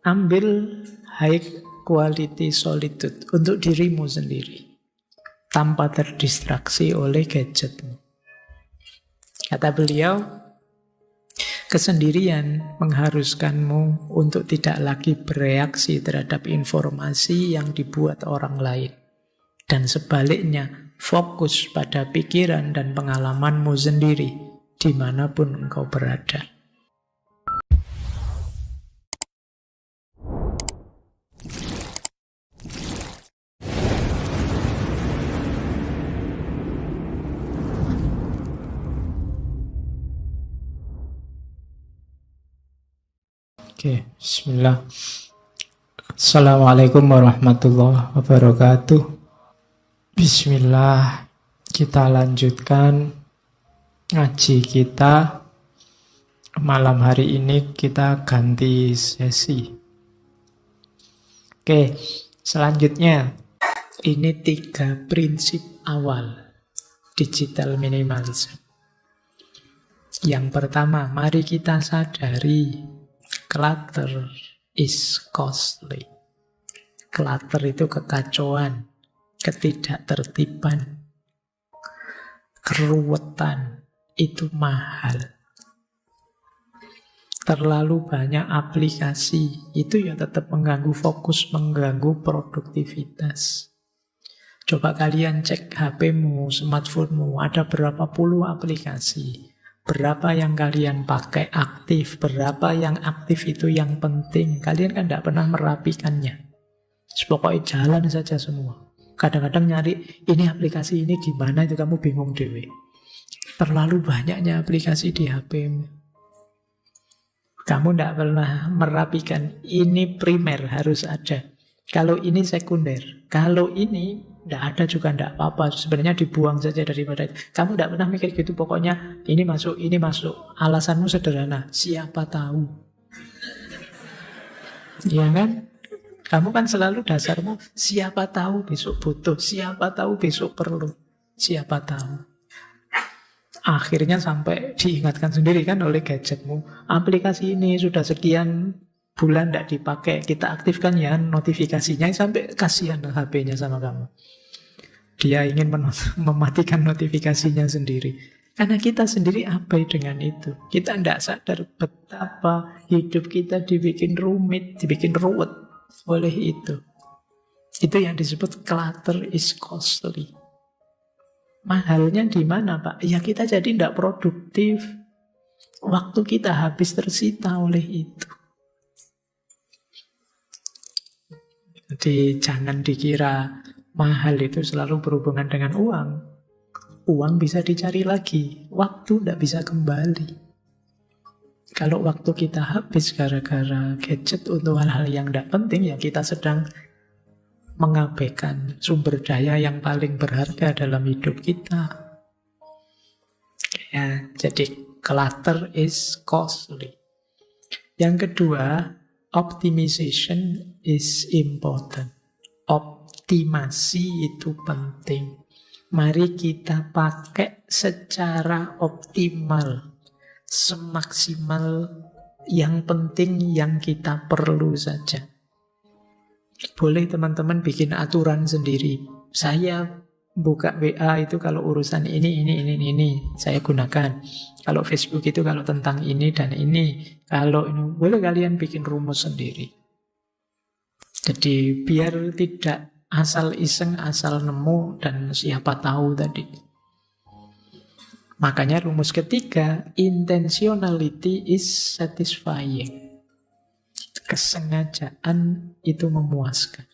Ambil high quality solitude untuk dirimu sendiri, tanpa terdistraksi oleh gadgetmu. Kata beliau, kesendirian mengharuskanmu untuk tidak lagi bereaksi terhadap informasi yang dibuat orang lain. Dan sebaliknya, fokus pada pikiran dan pengalamanmu sendiri, dimanapun engkau berada. Oke, bismillah. Assalamualaikum warahmatullahi wabarakatuh. Bismillah, kita lanjutkan ngaji kita. Malam hari ini kita ganti sesi. Oke, selanjutnya ini 3 prinsip awal digital minimalism. Yang pertama, mari kita sadari clutter is costly. Clutter itu kekacauan, ketidaktertiban, keruwetan, itu mahal. Terlalu banyak aplikasi, itu ya tetap mengganggu fokus, mengganggu produktivitas. Coba kalian cek HP-mu, smartphone-mu, ada berapa puluh aplikasi. Berapa yang kalian pakai aktif, berapa yang aktif itu yang penting. Kalian kan tidak pernah merapikannya. Pokoknya jalan saja semua. Kadang-kadang nyari, ini aplikasi ini di mana, itu kamu bingung dewe. Terlalu banyaknya aplikasi di HP-mu. Kamu tidak pernah merapikan, ini primer harus ada. Kalau ini sekunder, kalau ini tidak ada juga tidak apa-apa. Sebenarnya dibuang saja daripada itu. Kamu tidak pernah mikir gitu, pokoknya ini masuk, ini masuk. Alasanmu sederhana, siapa tahu. Iya kan? Kamu kan selalu dasarmu, siapa tahu besok butuh, siapa tahu besok perlu, siapa tahu. Akhirnya sampai diingatkan sendiri kan oleh gadgetmu, aplikasi ini sudah sekian bulan tidak dipakai, kita aktifkan ya notifikasinya, sampai kasihan HP-nya sama kamu. Dia ingin mematikan notifikasinya sendiri. Karena kita sendiri abai dengan itu. Kita tidak sadar betapa hidup kita dibikin rumit, dibikin ruwet oleh itu. Itu yang disebut clutter is costly. Mahalnya di mana, Pak? Ya kita jadi tidak produktif. Waktu kita habis tersita oleh itu. Jadi jangan dikira mahal itu selalu berhubungan dengan uang. Uang bisa dicari lagi, waktu tidak bisa kembali. Kalau waktu kita habis gara-gara gadget untuk hal-hal yang tidak penting, ya kita sedang mengabaikan sumber daya yang paling berharga dalam hidup kita. Ya, jadi clutter is costly. Yang kedua, optimization is important. Optimasi itu penting. Mari kita pakai secara optimal, semaksimal yang penting yang kita perlu saja. Boleh teman-teman bikin aturan sendiri. Saya buka WA itu kalau urusan ini saya gunakan. Kalau Facebook itu kalau tentang ini dan ini. Kalau ini, boleh kalian bikin rumus sendiri. Jadi biar tidak asal iseng, asal nemu, dan siapa tahu tadi. Makanya rumus ketiga, intentionality is satisfying. Kesengajaan itu memuaskan.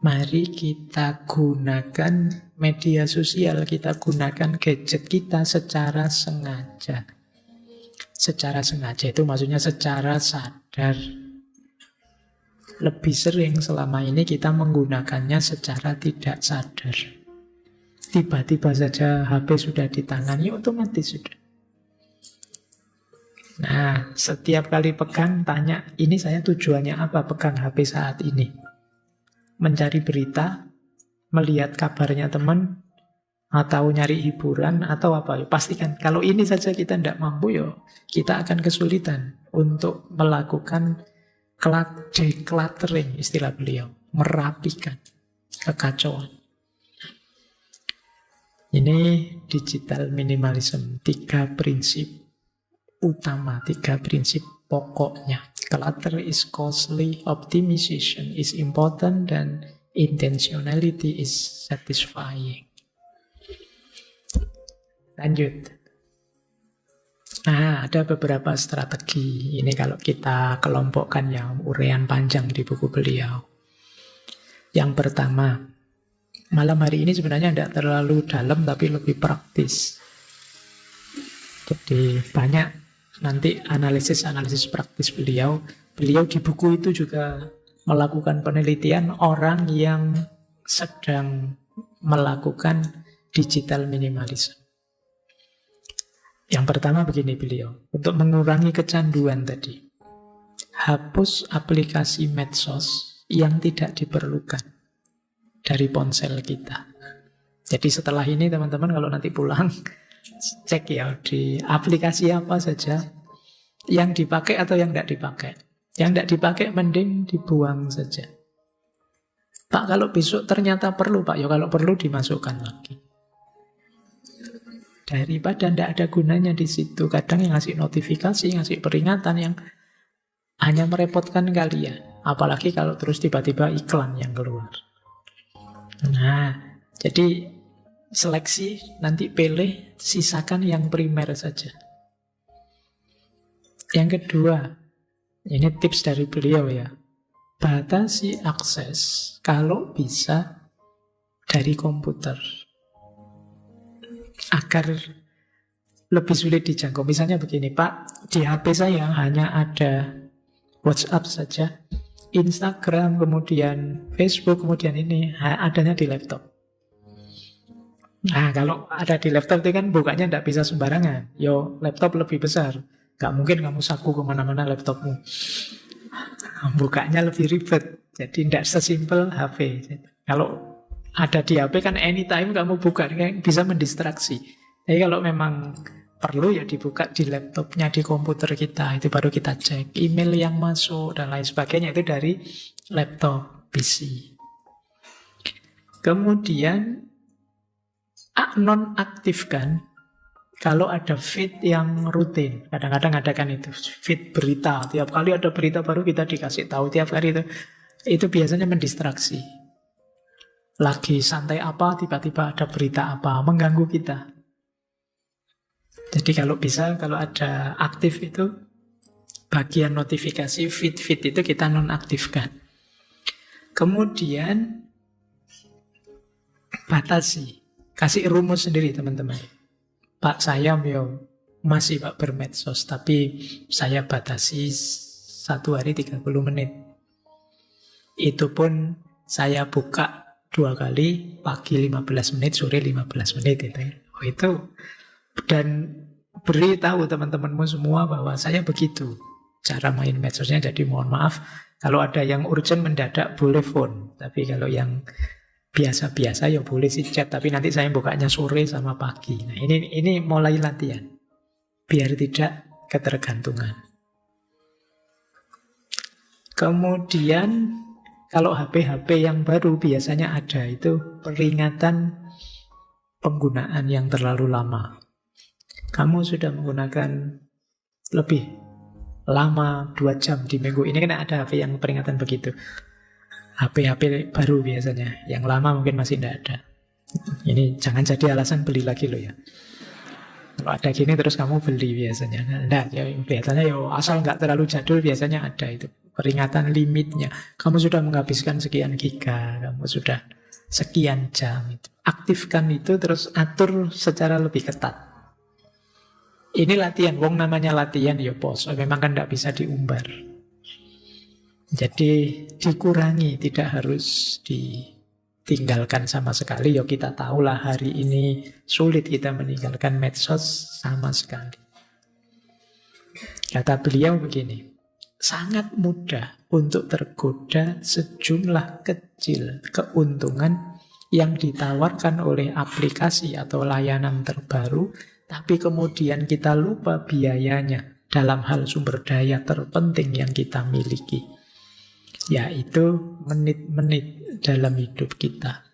Mari kita gunakan media sosial, kita gunakan gadget kita secara sengaja. Secara sengaja itu maksudnya secara sadar. Lebih sering selama ini kita menggunakannya secara tidak sadar. Tiba-tiba saja HP sudah di tangan, ya otomatis sudah. Nah, setiap kali pegang, tanya, ini saya tujuannya apa pegang HP saat ini? Mencari berita, melihat kabarnya teman, atau nyari hiburan, atau apa? Ya, pastikan, kalau ini saja kita tidak mampu, ya kita akan kesulitan untuk melakukan decluttering istilah beliau, merapikan kekacauan. Ini digital minimalism, 3 prinsip utama, 3 prinsip pokoknya. Clutter is costly, optimization is important, dan intentionality is satisfying. Lanjut. Nah, ada beberapa strategi. Ini kalau kita kelompokkan ya, uraian panjang di buku beliau. Yang pertama, malam hari ini sebenarnya tidak terlalu dalam tapi lebih praktis. Jadi banyak nanti analisis-analisis praktis beliau. Beliau di buku itu juga melakukan penelitian orang yang sedang melakukan digital minimalism. Yang pertama begini beliau, untuk mengurangi kecanduan tadi, hapus aplikasi medsos yang tidak diperlukan dari ponsel kita. Jadi setelah ini teman-teman kalau nanti pulang, cek ya di aplikasi apa saja yang dipakai atau yang tidak dipakai. Yang tidak dipakai mending dibuang saja. Pak, kalau besok ternyata perlu, Pak, ya kalau perlu dimasukkan lagi. Daripada tidak ada gunanya di situ. Kadang yang ngasih notifikasi, ngasih peringatan yang hanya merepotkan kalian. Apalagi kalau terus tiba-tiba iklan yang keluar. Nah, jadi seleksi, nanti pilih, sisakan yang primer saja. Yang kedua, ini tips dari beliau ya, batasi akses kalau bisa dari komputer agar lebih sulit dijangkau. Misalnya begini, Pak, di HP saya hanya ada WhatsApp saja, Instagram, kemudian Facebook, kemudian ini adanya di laptop. Nah, kalau ada di laptop itu kan bukanya tidak bisa sembarangan. Yo, laptop lebih besar. Gak mungkin kamu saku kemana-mana laptopmu. Bukanya lebih ribet. Jadi tidak sesimpel HP. Kalau ada di HP kan anytime kamu buka, bisa mendistraksi. Jadi kalau memang perlu ya dibuka di laptopnya, di komputer kita. Itu baru kita cek email yang masuk dan lain sebagainya. Itu dari laptop, PC. Kemudian nonaktifkan kalau ada feed yang rutin. Kadang-kadang ada kan itu feed berita. Tiap kali ada berita baru kita dikasih tahu. Tiap kali itu biasanya mendistraksi. Lagi santai apa, tiba-tiba ada berita apa, mengganggu kita. Jadi kalau bisa, kalau ada aktif itu, bagian notifikasi feed itu kita nonaktifkan. Kemudian batasi. Kasih rumus sendiri teman-teman. Pak, saya masih Pak bermedsos, tapi saya batasi 1 hari 30 menit. Itu pun saya buka 2 kali, pagi 15 menit, sore 15 menit. Itu. Dan beritahu teman-temanmu semua bahwa saya begitu cara main medsosnya. Jadi mohon maaf, kalau ada yang urgent mendadak boleh phone. Tapi kalau yang biasa-biasa ya boleh sih chat, tapi nanti saya bukanya sore sama pagi. Nah, ini mulai latihan biar tidak ketergantungan. Kemudian kalau HP-HP yang baru biasanya ada itu peringatan penggunaan yang terlalu lama. Kamu sudah menggunakan lebih lama 2 jam di minggu ini, kan ada HP yang peringatan begitu. HP-HP baru biasanya, yang lama mungkin masih tidak ada. Ini jangan jadi alasan beli lagi loh ya. Kalau ada gini terus kamu beli biasanya. Nah, ya, biasanya ya asal nggak terlalu jadul biasanya ada itu peringatan limitnya. Kamu sudah menghabiskan sekian giga, kamu sudah sekian jam. Aktifkan itu terus atur secara lebih ketat. Ini latihan, wong namanya latihan ya bos. Memang kan tidak bisa diumbar. Jadi dikurangi, tidak harus ditinggalkan sama sekali. Ya kita tahulah hari ini sulit kita meninggalkan medsos sama sekali. Kata beliau begini, sangat mudah untuk tergoda sejumlah kecil keuntungan yang ditawarkan oleh aplikasi atau layanan terbaru, tapi kemudian kita lupa biayanya dalam hal sumber daya terpenting yang kita miliki. yaitu menit-menit dalam hidup kita.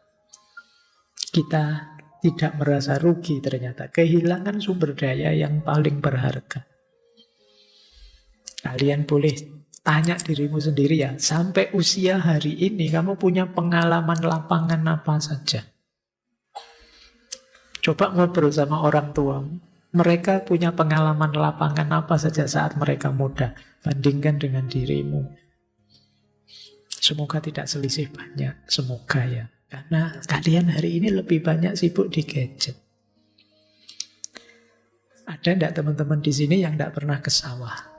Kita tidak merasa rugi ternyata. Kehilangan sumber daya yang paling berharga. Kalian boleh tanya dirimu sendiri ya, sampai usia hari ini kamu punya pengalaman lapangan apa saja? Coba ngobrol sama orang tua. Mereka punya pengalaman lapangan apa saja saat mereka muda. Bandingkan dengan dirimu. Semoga tidak selisih banyak. Semoga ya. Karena kalian hari ini lebih banyak sibuk di gadget. Ada enggak teman-teman di sini yang enggak pernah ke sawah?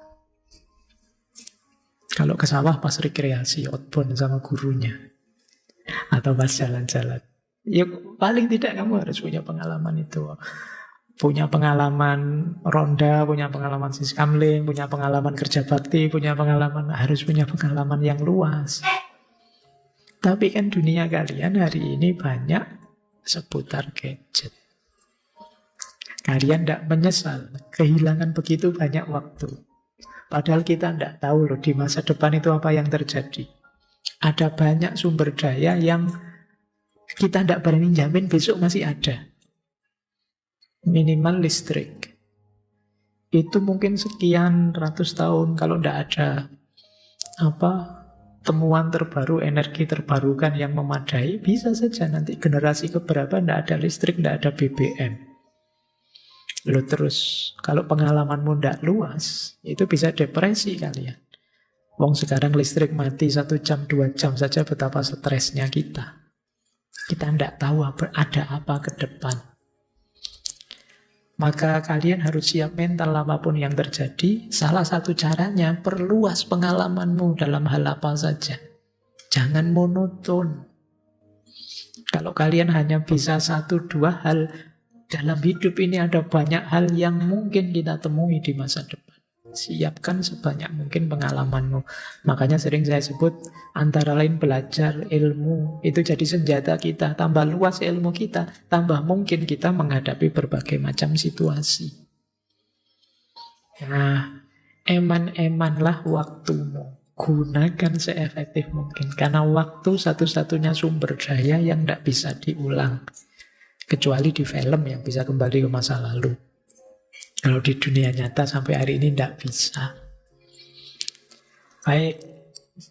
Kalau ke sawah pas rekreasi, outbound sama gurunya. Atau pas jalan-jalan. Ya paling tidak kamu harus punya pengalaman itu. Punya pengalaman ronda, punya pengalaman siskamling, punya pengalaman kerja bakti, harus punya pengalaman yang luas. Tapi kan dunia kalian hari ini banyak seputar gadget. Kalian tidak menyesal kehilangan begitu banyak waktu. Padahal kita tidak tahu loh di masa depan itu apa yang terjadi. Ada banyak sumber daya yang kita tidak berani jamin besok masih ada. Minimal listrik. Itu mungkin sekian ratus tahun kalau tidak ada temuan terbaru, energi terbarukan yang memadai, bisa saja nanti generasi keberapa tidak ada listrik, tidak ada BBM. Lalu terus, kalau pengalamanmu tidak luas, itu bisa depresi kalian. Wong sekarang listrik mati 1 jam, 2 jam saja betapa stresnya kita. Kita tidak tahu ada apa ke depan. Maka kalian harus siap mental apapun yang terjadi. Salah satu caranya, perluas pengalamanmu dalam hal apa saja. Jangan monoton. Kalau kalian hanya bisa 1-2 hal, dalam hidup ini ada banyak hal yang mungkin kita temui di masa depan. Siapkan sebanyak mungkin pengalamanmu. Makanya sering saya sebut antara lain belajar ilmu itu jadi senjata kita. Tambah luas ilmu kita, tambah mungkin kita menghadapi berbagai macam situasi. Nah, eman-emanlah waktumu. Gunakan seefektif mungkin. Karena waktu satu-satunya sumber daya yang tidak bisa diulang. Kecuali di film yang bisa kembali ke masa lalu. Kalau di dunia nyata sampai hari ini tidak bisa. Baik,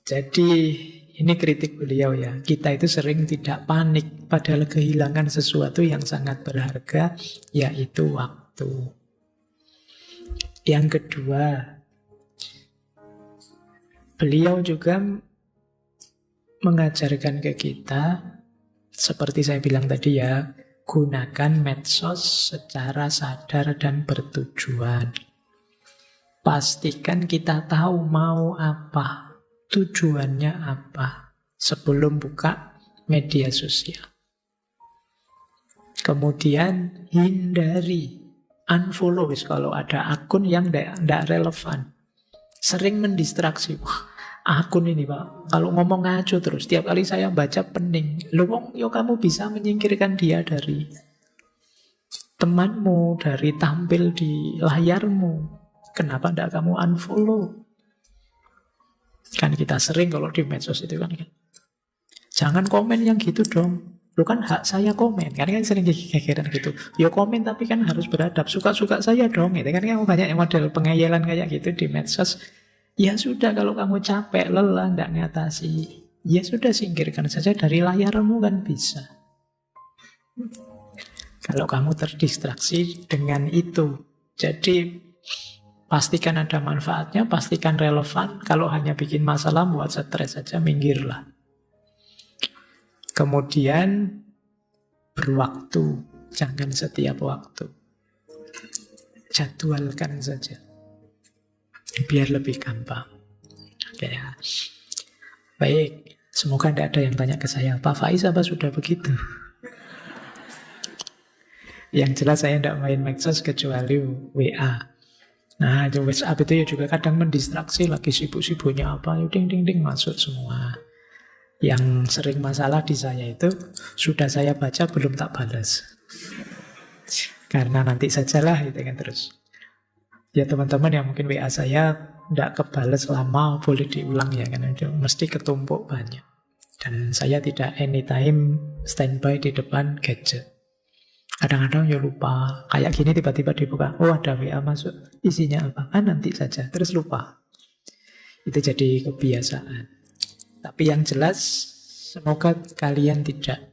jadi ini kritik beliau ya. Kita itu sering tidak panik padahal kehilangan sesuatu yang sangat berharga, yaitu waktu. Yang kedua, beliau juga mengajarkan ke kita, seperti saya bilang tadi ya, gunakan medsos secara sadar dan bertujuan. Pastikan kita tahu mau apa, tujuannya apa, sebelum buka media sosial. Kemudian hindari, unfollow kalau ada akun yang tidak relevan. Sering mendistraksi. Wah, akun ini Pak, kalau ngomong ngaco terus, tiap kali saya baca pening. Loh, yo kamu bisa menyingkirkan dia dari temanmu, dari tampil di layarmu. Kenapa tidak kamu unfollow? Kan kita sering kalau di medsos itu kan. Jangan komen yang gitu dong. Lu kan hak saya komen. Kan sering gegeran gitu. Yo komen tapi kan harus beradab. Suka-suka saya dong. Itu kan banyak model pengeyelan kayak gitu di medsos. Ya sudah, kalau kamu capek, lelah, tidak ngatasi, ya sudah singkirkan saja dari layarmu kan bisa. Kalau kamu terdistraksi dengan itu. Jadi pastikan ada manfaatnya, pastikan relevan. Kalau hanya bikin masalah, buat stres saja, minggirlah. Kemudian berwaktu, jangan setiap waktu. Jadwalkan saja. Biar lebih gampang. Oke ya. Baik, semoga tidak ada yang tanya ke saya, Pak Faiz apa sudah begitu? Yang jelas saya tidak main medsos kecuali WA. Nah, itu WhatsApp itu ya juga kadang mendistraksi, lagi sibuk-sibuknya apa, ding-ding-ding masuk semua. Yang sering masalah di saya itu, sudah saya baca belum tak balas. Karena nanti sajalah gitu kan terus. Ya teman-teman yang mungkin WA saya tidak kebales lama, boleh diulang ya, karena itu mesti ketumpuk banyak. Dan saya tidak anytime standby di depan gadget. Kadang-kadang ya lupa, kayak gini tiba-tiba dibuka, oh ada WA masuk, isinya apa? Ah nanti saja, terus lupa. Itu jadi kebiasaan. Tapi yang jelas, semoga kalian tidak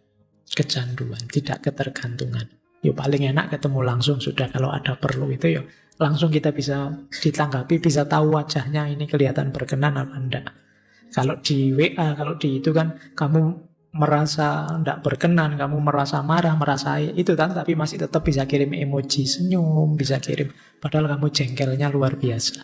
kecanduan, tidak ketergantungan. Yo paling enak ketemu langsung sudah, kalau ada perlu itu yo langsung kita bisa ditanggapi, bisa tahu wajahnya ini kelihatan berkenan apa enggak. Kalau di WA, kalau di itu kan kamu merasa enggak berkenan, kamu merasa marah, merasa itu kan, tapi masih tetap bisa kirim emoji senyum, bisa kirim, padahal kamu jengkelnya luar biasa.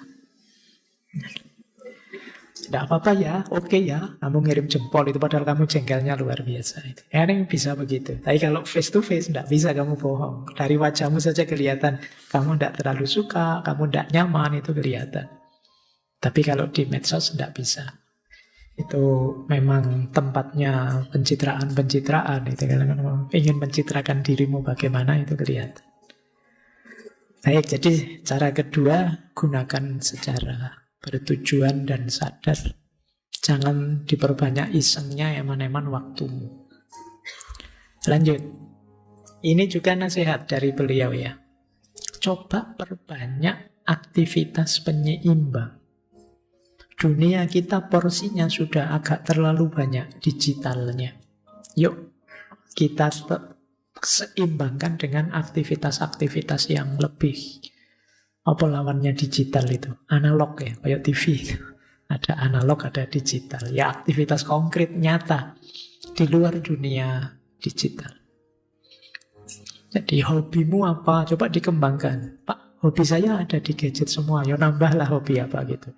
Tidak apa-apa ya, oke ya, kamu ngirim jempol itu padahal kamu jengkelnya luar biasa. Itu. Ya, ini bisa begitu. Tapi kalau face to face, tidak bisa kamu bohong. Dari wajahmu saja kelihatan kamu tidak terlalu suka, kamu tidak nyaman, itu kelihatan. Tapi kalau di medsos tidak bisa. Itu memang tempatnya pencitraan-pencitraan. Itu kalau ingin mencitrakan dirimu bagaimana, itu kelihatan. Baik, jadi cara kedua, gunakan secara bertujuan dan sadar. Jangan diperbanyak isengnya, eman-eman waktumu. Lanjut. Ini juga nasihat dari beliau ya. Coba perbanyak aktivitas penyeimbang. Dunia kita porsinya sudah agak terlalu banyak digitalnya. Yuk, kita seimbangkan dengan aktivitas-aktivitas yang lebih. Apa lawannya digital itu? Analog ya, kayak TV. Ada analog, ada digital. Ya aktivitas konkret, nyata. Di luar dunia digital. Jadi hobimu apa? Coba dikembangkan. Pak, hobi saya ada di gadget semua. Ya nambahlah hobi apa gitu.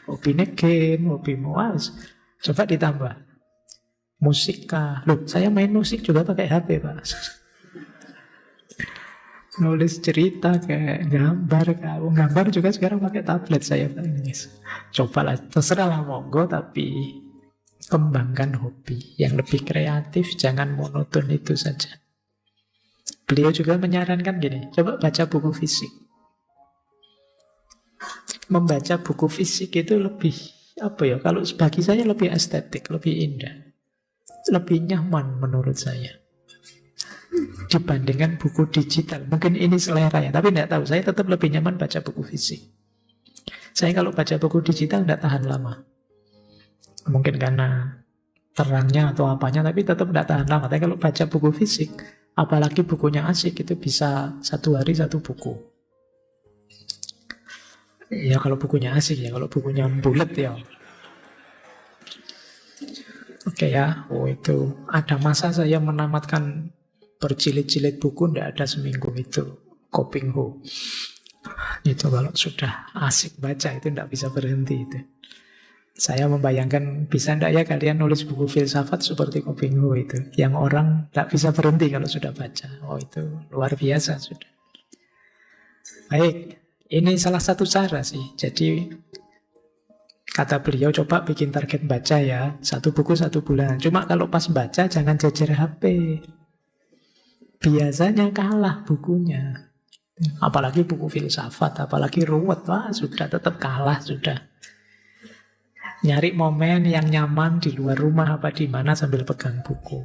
Hobinya game, hobimu was. Coba ditambah. Musik kah? Loh, saya main musik juga pakai HP, Pak. Nulis cerita kayak gambar, gambar juga sekarang pakai tablet saya. Cobalah, terserahlah monggo, tapi kembangkan hobi yang lebih kreatif, jangan monoton itu saja. Beliau juga menyarankan gini, coba baca buku fisik. Membaca buku fisik itu lebih, apa ya, kalau bagi saya lebih estetik, lebih indah, lebih nyaman menurut saya dibandingkan buku digital. Mungkin ini selera ya, tapi tidak tahu. Saya tetap lebih nyaman baca buku fisik. Saya kalau baca buku digital tidak tahan lama. Mungkin karena terangnya atau apanya, tapi tetap tidak tahan lama. Tapi kalau baca buku fisik, apalagi bukunya asik, itu bisa 1 hari 1 buku. Ya kalau bukunya asik ya, kalau bukunya bulat ya. Oke ya, itu ada masa saya menamatkan berjilid-jilid buku, tidak ada seminggu itu. Kopingho. Itu kalau sudah asik baca itu tidak bisa berhenti itu. Saya membayangkan bisa tidak ya kalian nulis buku filsafat seperti Kopingho itu. Yang orang tidak bisa berhenti kalau sudah baca. Oh itu luar biasa sudah. Baik, ini salah satu cara sih. Jadi kata beliau coba bikin target baca ya. 1 buku 1 bulan. Cuma kalau pas baca jangan jejer HP. Biasanya kalah bukunya. Apalagi buku filsafat, apalagi ruwet, wah sudah tetap kalah sudah. Nyari momen yang nyaman di luar rumah apa di mana sambil pegang buku.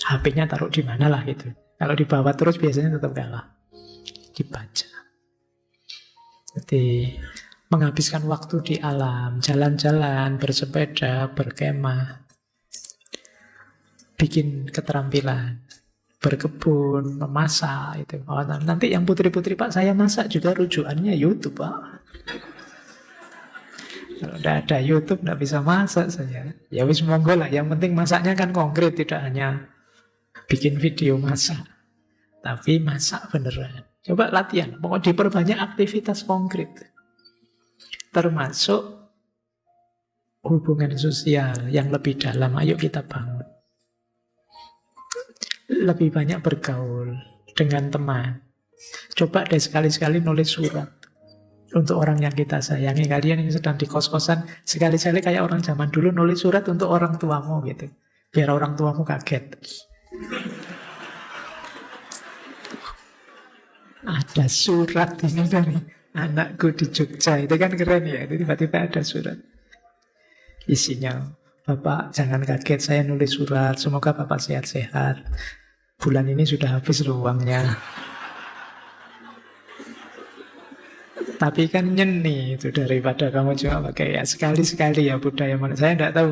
HP-nya taruh di mana lah gitu. Kalau dibawa terus biasanya tetap kalah. Dibaca. Jadi menghabiskan waktu di alam, jalan-jalan, bersepeda, berkemah, bikin keterampilan. Berkebun, memasak itu. Oh, nanti yang putri-putri Pak saya masak juga rujukannya YouTube Pak. Kalau tidak ada YouTube tidak bisa masak saya. Ya wis monggo lah. Yang penting masaknya kan konkret, tidak hanya bikin video masak, tapi masak beneran. Coba latihan. Pokoknya diperbanyak aktivitas konkret. Termasuk hubungan sosial yang lebih dalam. Ayo kita bangun. Lebih banyak bergaul dengan teman. Coba deh sekali-sekali nulis surat untuk orang yang kita sayangi. Kalian yang sedang di kos-kosan, sekali-sekali kayak orang zaman dulu nulis surat untuk orang tuamu gitu. Biar orang tuamu kaget. Ada surat ini dari anakku di Jogja. Itu kan keren ya. Itu tiba-tiba ada surat. Isinya, Bapak jangan kaget saya nulis surat. Semoga Bapak sehat-sehat. Bulan ini sudah habis loh uangnya. Tapi kan nyeni itu daripada kamu cuma pakai ya sekali-sekali ya budaya mana. Saya tidak tahu.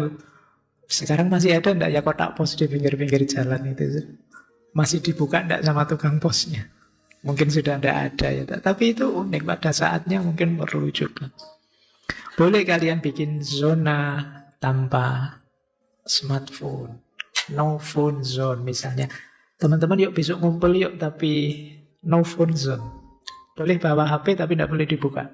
Sekarang masih ada enggak ya kotak pos di pinggir-pinggir jalan itu? Masih dibuka enggak sama tukang posnya? Mungkin sudah tidak ada ya. Tapi itu unik, pada saatnya mungkin perlu juga. Boleh kalian bikin zona tanpa smartphone. No phone zone misalnya. Teman-teman yuk besok ngumpul yuk, tapi no phone zone. Boleh bawa HP tapi tidak boleh dibuka.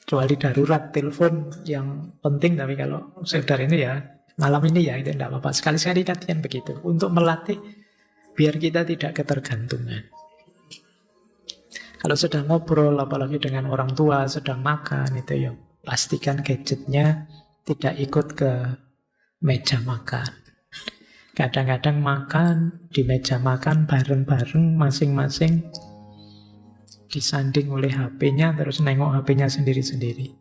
Kecuali darurat, telepon yang penting. Tapi kalau sekedar ini ya, malam ini ya, itu tidak apa-apa. Sekali-sekali latihan begitu. Untuk melatih biar kita tidak ketergantungan. Kalau sedang ngobrol, apalagi dengan orang tua, sedang makan, itu ya pastikan gadgetnya tidak ikut ke meja makan. Kadang-kadang makan di meja makan bareng-bareng, masing-masing disanding oleh HP-nya, terus nengok HP-nya sendiri-sendiri.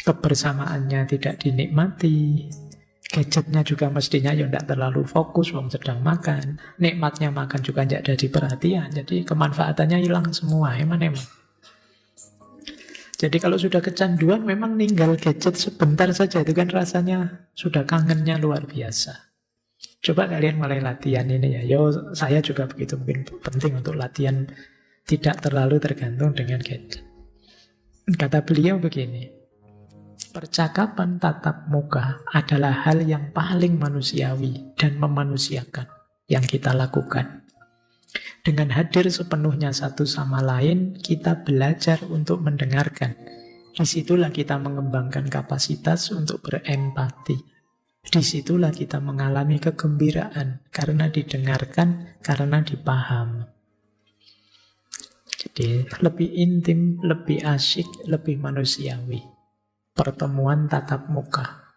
Kebersamaannya tidak dinikmati. Gadgetnya juga mestinya ya tidak terlalu fokus, wong sedang makan. Nikmatnya makan juga tidak ada perhatian. Jadi kemanfaatannya hilang semua. Emang. Jadi kalau sudah kecanduan memang ninggal gadget sebentar saja. Itu kan rasanya sudah kangennya luar biasa. Coba kalian mulai latihan ini ya. Yo, saya juga begitu, mungkin penting untuk latihan tidak terlalu tergantung dengan gadget. Kata beliau begini. Percakapan tatap muka adalah hal yang paling manusiawi dan memanusiakan yang kita lakukan. Dengan hadir sepenuhnya satu sama lain, kita belajar untuk mendengarkan. Disitulah kita mengembangkan kapasitas untuk berempati. Disitulah kita mengalami kegembiraan karena didengarkan, karena dipaham. Jadi lebih intim, lebih asyik, lebih manusiawi pertemuan tatap muka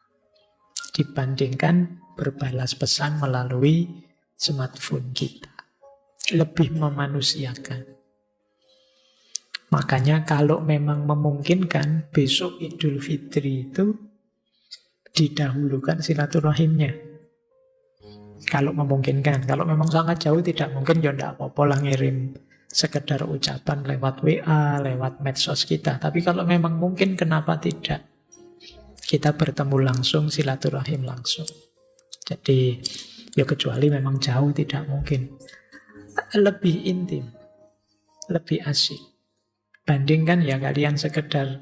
dibandingkan berbalas pesan melalui smartphone kita. Lebih memanusiakan. Makanya kalau memang memungkinkan besok Idul Fitri itu didahulukan silaturahimnya. Kalau memungkinkan. Kalau memang sangat jauh tidak mungkin, ya tidak apa-apa lah ngirim sekedar ucapan lewat WA, lewat medsos kita. Tapi kalau memang mungkin, kenapa tidak? Kita bertemu langsung, silaturahim langsung. Jadi, ya kecuali memang jauh tidak mungkin. Lebih intim, lebih asik. Bandingkan ya kalian sekedar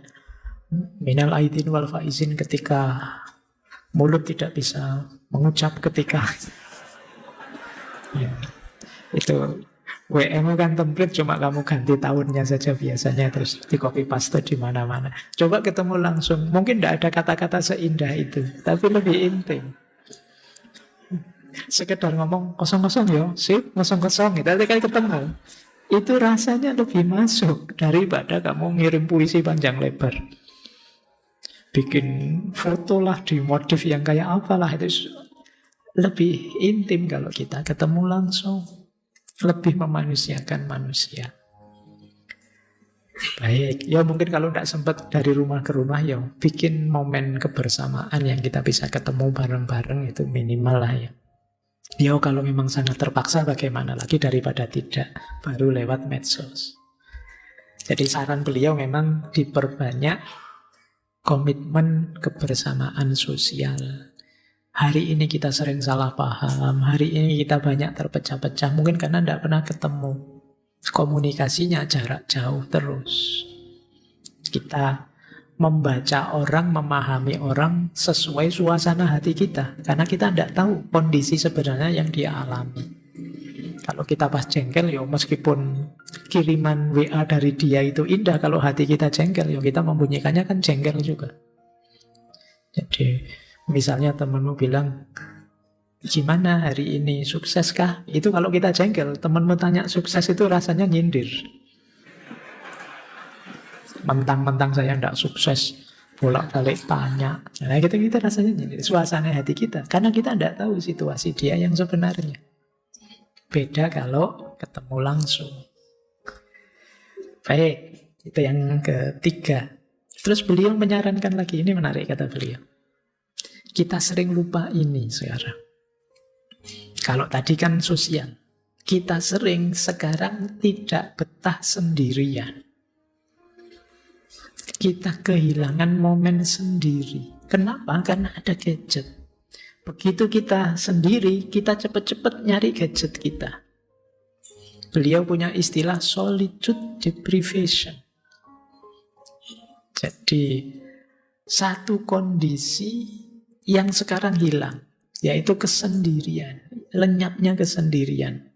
minal aidin wal faizin ketika mulut tidak bisa mengucap ketika ya, itu WM kan template, cuma kamu ganti tahunnya saja biasanya, terus di copy paste di mana-mana. Coba ketemu langsung, mungkin tidak ada kata-kata seindah itu, tapi lebih intim. Sekedar ngomong kosong-kosong ya, sip, kosong-kosong, gitu. Nanti kali ketemu, itu rasanya lebih masuk daripada kamu ngirim puisi panjang lebar. Bikin foto lah, dimodif yang kayak apalah, itu lebih intim kalau kita ketemu langsung. Lebih memanusiakan manusia. Baik, ya mungkin kalau tidak sempat dari rumah ke rumah, ya bikin momen kebersamaan yang kita bisa ketemu bareng-bareng, itu minimal lah ya. Ya kalau memang sangat terpaksa bagaimana lagi daripada tidak, baru lewat medsos. Jadi saran beliau memang diperbanyak komitmen kebersamaan sosial. Hari ini kita sering salah paham, hari ini kita banyak terpecah-pecah, mungkin karena tidak pernah ketemu. Komunikasinya jarak jauh terus. Kita membaca orang, memahami orang sesuai suasana hati kita. Karena kita tidak tahu kondisi sebenarnya yang dia alami. Kalau kita pas jengkel, ya meskipun kiriman WA dari dia itu indah, kalau hati kita jengkel, ya kita membunyikannya kan jengkel juga. Jadi misalnya temanmu bilang, gimana hari ini, sukses kah? Itu kalau kita jengkel, temanmu tanya sukses itu rasanya nyindir. Mentang-mentang saya tidak sukses, bolak-balik tanya. Nah gitu kita rasanya nyindir, suasana hati kita. Karena kita tidak tahu situasi dia yang sebenarnya. Beda kalau ketemu langsung. Baik, itu yang ketiga. Terus beliau menyarankan lagi, ini menarik kata beliau. Kita sering lupa ini sekarang. Kalau tadi kan sosial, kita sering sekarang tidak betah sendirian. Kita kehilangan momen sendiri. Kenapa? Karena ada gadget. Begitu kita sendiri, kita cepat-cepat nyari gadget kita. Beliau punya istilah solitude deprivation. Jadi satu kondisi yang sekarang hilang, yaitu kesendirian, lenyapnya kesendirian.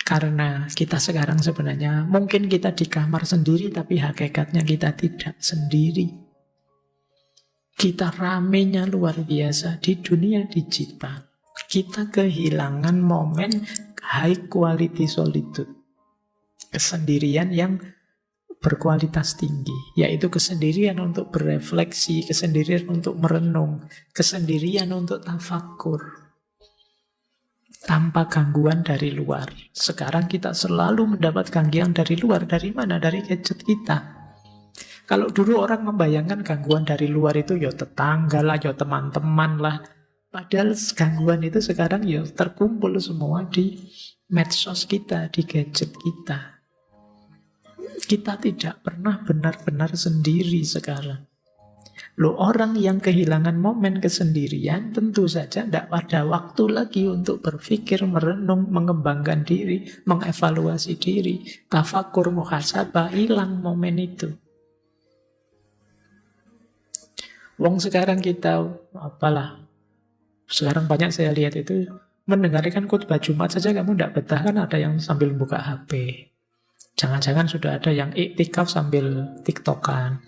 Karena kita sekarang sebenarnya mungkin kita di kamar sendiri, tapi hakikatnya kita tidak sendiri. Kita ramenya luar biasa di dunia digital. Kita kehilangan momen high quality solitude. Kesendirian yang berkualitas tinggi, yaitu kesendirian untuk berefleksi, kesendirian untuk merenung, kesendirian untuk tafakur, tanpa gangguan dari luar. Sekarang kita selalu mendapat gangguan dari luar. Dari mana? Dari gadget kita. Kalau dulu orang membayangkan gangguan dari luar itu ya tetangga lah, ya teman-teman lah. Padahal gangguan itu sekarang ya terkumpul semua di medsos kita, di gadget kita. Kita tidak pernah benar-benar sendiri sekarang. Loh, orang yang kehilangan momen kesendirian tentu saja tidak ada waktu lagi untuk berpikir, merenung, mengembangkan diri, mengevaluasi diri, tafakur, muhasabah, hilang momen itu. Wong sekarang kita, sekarang banyak saya lihat itu, mendengarkan khutbah Jumat saja kamu tidak betah, kan ada yang sambil buka HP. Jangan-jangan sudah ada yang iktikaf sambil tiktokan.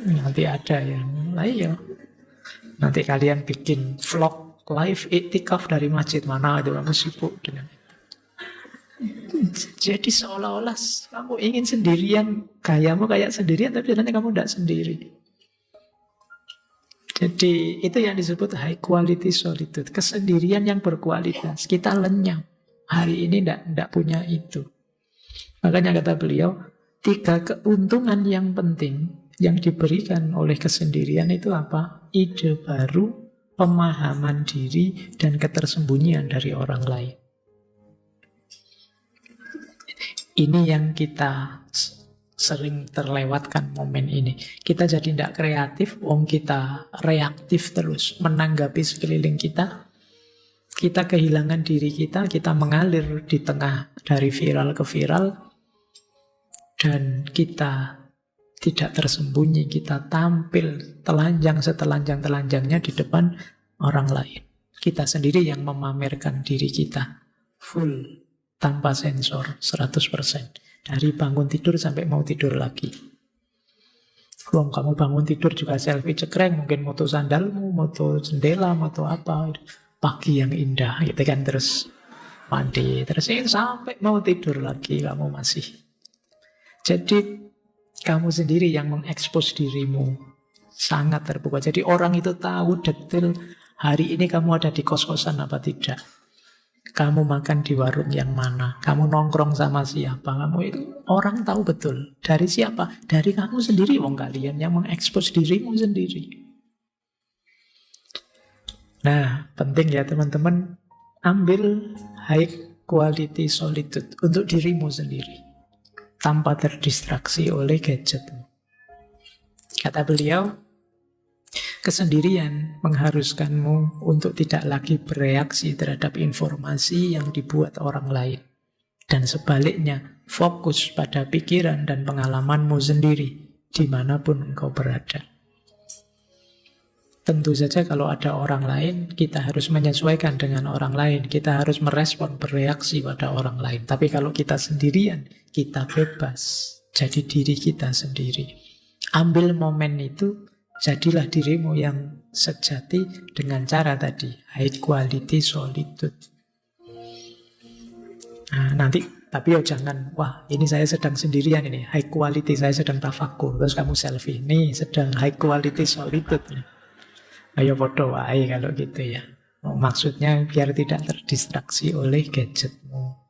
Nanti ada yang lain. Nanti kalian bikin vlog live iktikaf dari masjid mana itu, kamu sibuk dengan. Jadi seolah-olah kamu ingin sendirian, gayamu kayak sendirian, tapi sebenarnya kamu tidak sendiri. Jadi itu yang disebut high quality solitude, kesendirian yang berkualitas. Kita lenyap. Hari ini tidak punya itu. Makanya kata beliau, 3 keuntungan yang penting yang diberikan oleh kesendirian itu apa? Ide baru, pemahaman diri, dan ketersembunyian dari orang lain. Ini yang kita sering terlewatkan momen ini. Kita jadi tidak kreatif, kita reaktif terus menanggapi sekeliling kita. Kita kehilangan diri kita mengalir di tengah dari viral ke viral, dan kita tidak tersembunyi, kita tampil telanjang setelanjang-telanjangnya di depan orang lain. Kita sendiri yang memamerkan diri kita full, tanpa sensor, 100%. Dari bangun tidur sampai mau tidur lagi. Kamu bangun tidur juga selfie cekreng, mungkin moto sandalmu, moto jendela, moto apa, pagi yang indah gitu kan, terus mandi, terus sampai mau tidur lagi kamu masih. Jadi kamu sendiri yang mengekspos dirimu sangat terbuka. Jadi orang itu tahu detail hari ini kamu ada di kos-kosan apa tidak, kamu makan di warung yang mana, kamu nongkrong sama siapa, kamu itu orang tahu betul. Dari siapa? Dari kamu sendiri, wong kalian yang mengekspos dirimu sendiri. Nah, penting ya teman-teman, ambil high quality solitude untuk dirimu sendiri, tanpa terdistraksi oleh gadgetmu. Kata beliau, kesendirian mengharuskanmu untuk tidak lagi bereaksi terhadap informasi yang dibuat orang lain. Dan sebaliknya, fokus pada pikiran dan pengalamanmu sendiri, dimanapun engkau berada. Tentu saja kalau ada orang lain, kita harus menyesuaikan dengan orang lain. Kita harus merespon, bereaksi pada orang lain. Tapi kalau kita sendirian, kita bebas. Jadi diri kita sendiri. Ambil momen itu, jadilah dirimu yang sejati dengan cara tadi. High quality solitude. Nah, nanti, tapi jangan, wah ini saya sedang sendirian ini. High quality, saya sedang tafakur. Terus kamu selfie, nih sedang high quality solitude. Ayo foto wae kalau gitu ya. Maksudnya biar tidak terdistraksi oleh gadgetmu.